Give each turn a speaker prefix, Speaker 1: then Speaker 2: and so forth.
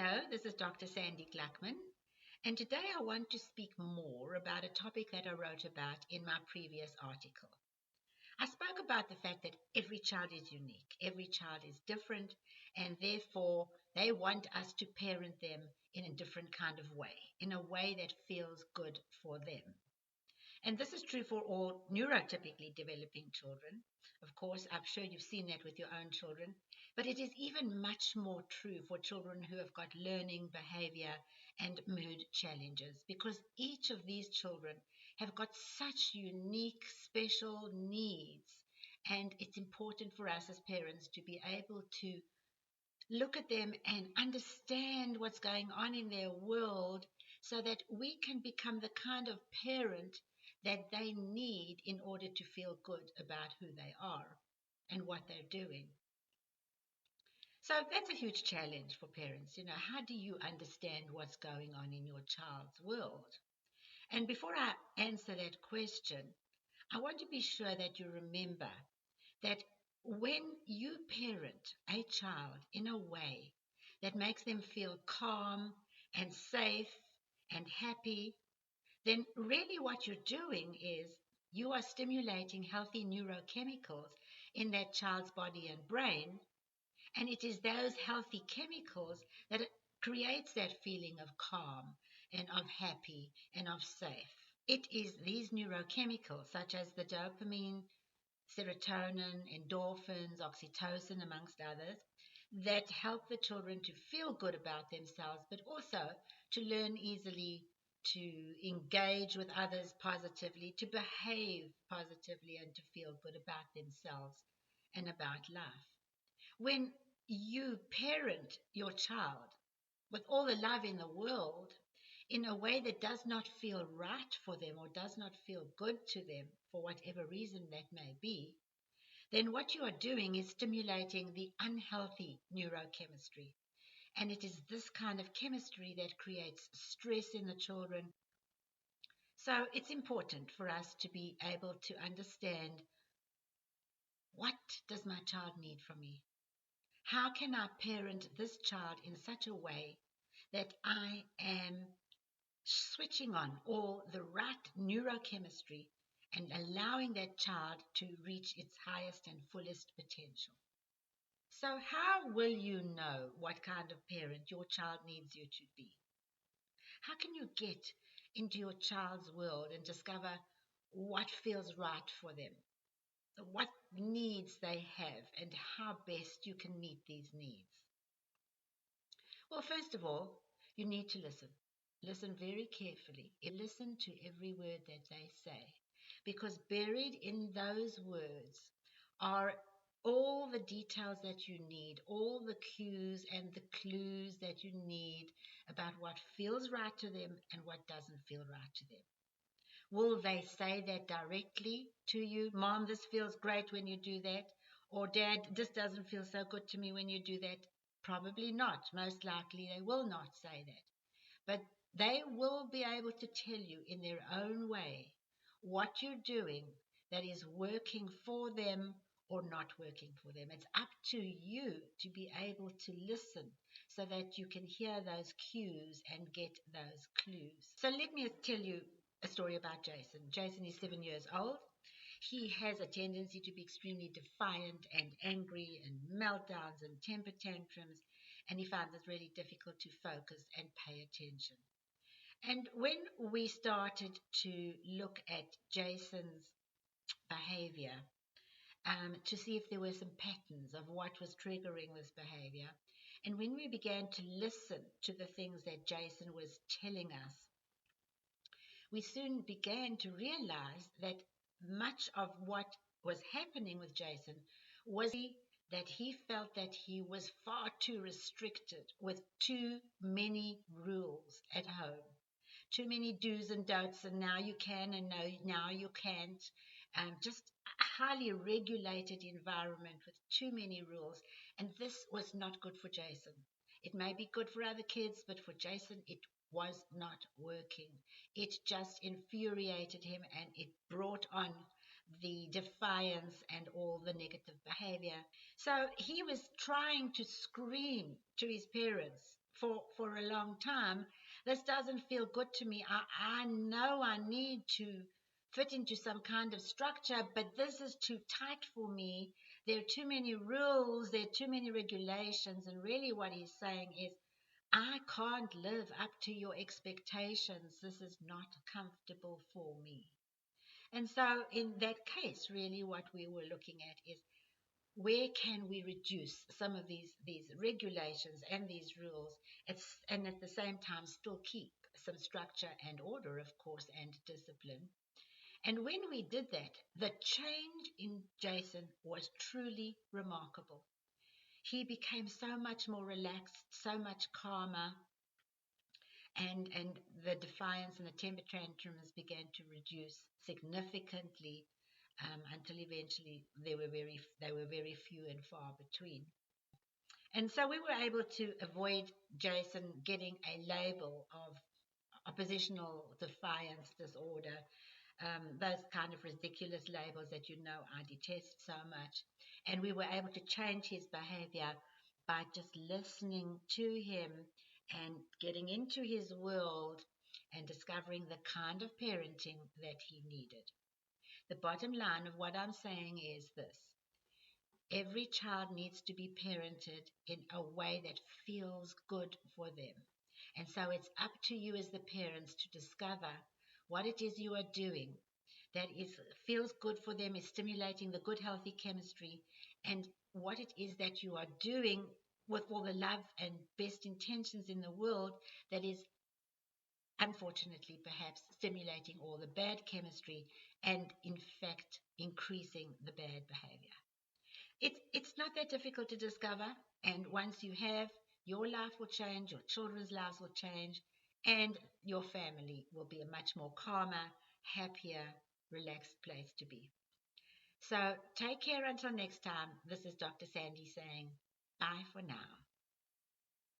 Speaker 1: Hello, this is Dr. Sandy Gluckman, and today I want to speak more about a topic that I wrote about in my previous article. I spoke about the fact that every child is unique, every child is different, and therefore they want us to parent them in a different kind of way, in a way that feels good for them. And this is true for all neurotypically developing children. Of course, I'm sure you've seen that with your own children. But it is even much more true for children who have got learning, behavior, and mood challenges, because each of these children have got such unique, special needs. And it's important for us as parents to be able to look at them and understand what's going on in their world so that we can become the kind of parent that they need in order to feel good about who they are and what they're doing. So that's a huge challenge for parents. How do you understand what's going on in your child's world? And before I answer that question, I want to be sure that you remember that when you parent a child in a way that makes them feel calm and safe and happy, then really what you're doing is you are stimulating healthy neurochemicals in that child's body and brain. And it is those healthy chemicals that creates that feeling of calm and of happy and of safe. It is these neurochemicals, such as the dopamine, serotonin, endorphins, oxytocin, amongst others, that help the children to feel good about themselves, but also to learn easily, to engage with others positively, to behave positively, and to feel good about themselves and about life. When you parent your child with all the love in the world in a way that does not feel right for them or does not feel good to them for whatever reason that may be, then what you are doing is stimulating the unhealthy neurochemistry. And it is this kind of chemistry that creates stress in the children. So it's important for us to be able to understand, what does my child need from me? How can I parent this child in such a way that I am switching on all the right neurochemistry and allowing that child to reach its highest and fullest potential? So how will you know what kind of parent your child needs you to be? How can you get into your child's world and discover what feels right for them, what needs they have, and how best you can meet these needs? Well, first of all, you need to listen. Listen very carefully. Listen to every word that they say, because buried in those words are all the details that you need, all the cues and the clues that you need about what feels right to them and what doesn't feel right to them. Will they say that directly to you? Mom, this feels great when you do that. Or Dad, this doesn't feel so good to me when you do that. Probably not. Most likely they will not say that. But they will be able to tell you in their own way what you're doing that is working for them or not working for them. It's up to you to be able to listen so that you can hear those cues and get those clues. So let me tell you a story about Jason. Jason is 7 years old. He has a tendency to be extremely defiant and angry and meltdowns and temper tantrums, and he finds it really difficult to focus and pay attention. And when we started to look at Jason's behavior, to see if there were some patterns of what was triggering this behavior, and when we began to listen to the things that Jason was telling us, we soon began to realize that much of what was happening with Jason was that he felt that he was far too restricted with too many rules at home. Too many do's and don'ts, and now you can and no, now you can't. Just a highly regulated environment with too many rules. And this was not good for Jason. It may be good for other kids, but for Jason, it was not working. It just infuriated him, and it brought on the defiance and all the negative behavior. So he was trying to scream to his parents for a long time. This doesn't feel good to me. I know I need to fit into some kind of structure, but this is too tight for me. There are too many rules, there are too many regulations, and really what he's saying is, I can't live up to your expectations. This is not comfortable for me. And so, in that case, really, what we were looking at is, where can we reduce some of these regulations and these rules, and at the same time still keep some structure and order, of course, and discipline. And when we did that, the change in Jason was truly remarkable. He became so much more relaxed, so much calmer, and the defiance and the temper tantrums began to reduce significantly, until eventually they were very few and far between. And so we were able to avoid Jason getting a label of oppositional defiance disorder, those kind of ridiculous labels that I detest so much. And we were able to change his behavior by just listening to him and getting into his world and discovering the kind of parenting that he needed. The bottom line of what I'm saying is this: every child needs to be parented in a way that feels good for them. And so it's up to you as the parents to discover what it is you are doing that feels good for them, is stimulating the good, healthy chemistry, and what it is that you are doing with all the love and best intentions in the world that is unfortunately perhaps stimulating all the bad chemistry and in fact increasing the bad behavior. It's not that difficult to discover, and once you have, your life will change, your children's lives will change, and your family will be a much more calmer, happier, relaxed place to be. So take care until next time. This is Dr. Sandy saying bye for now.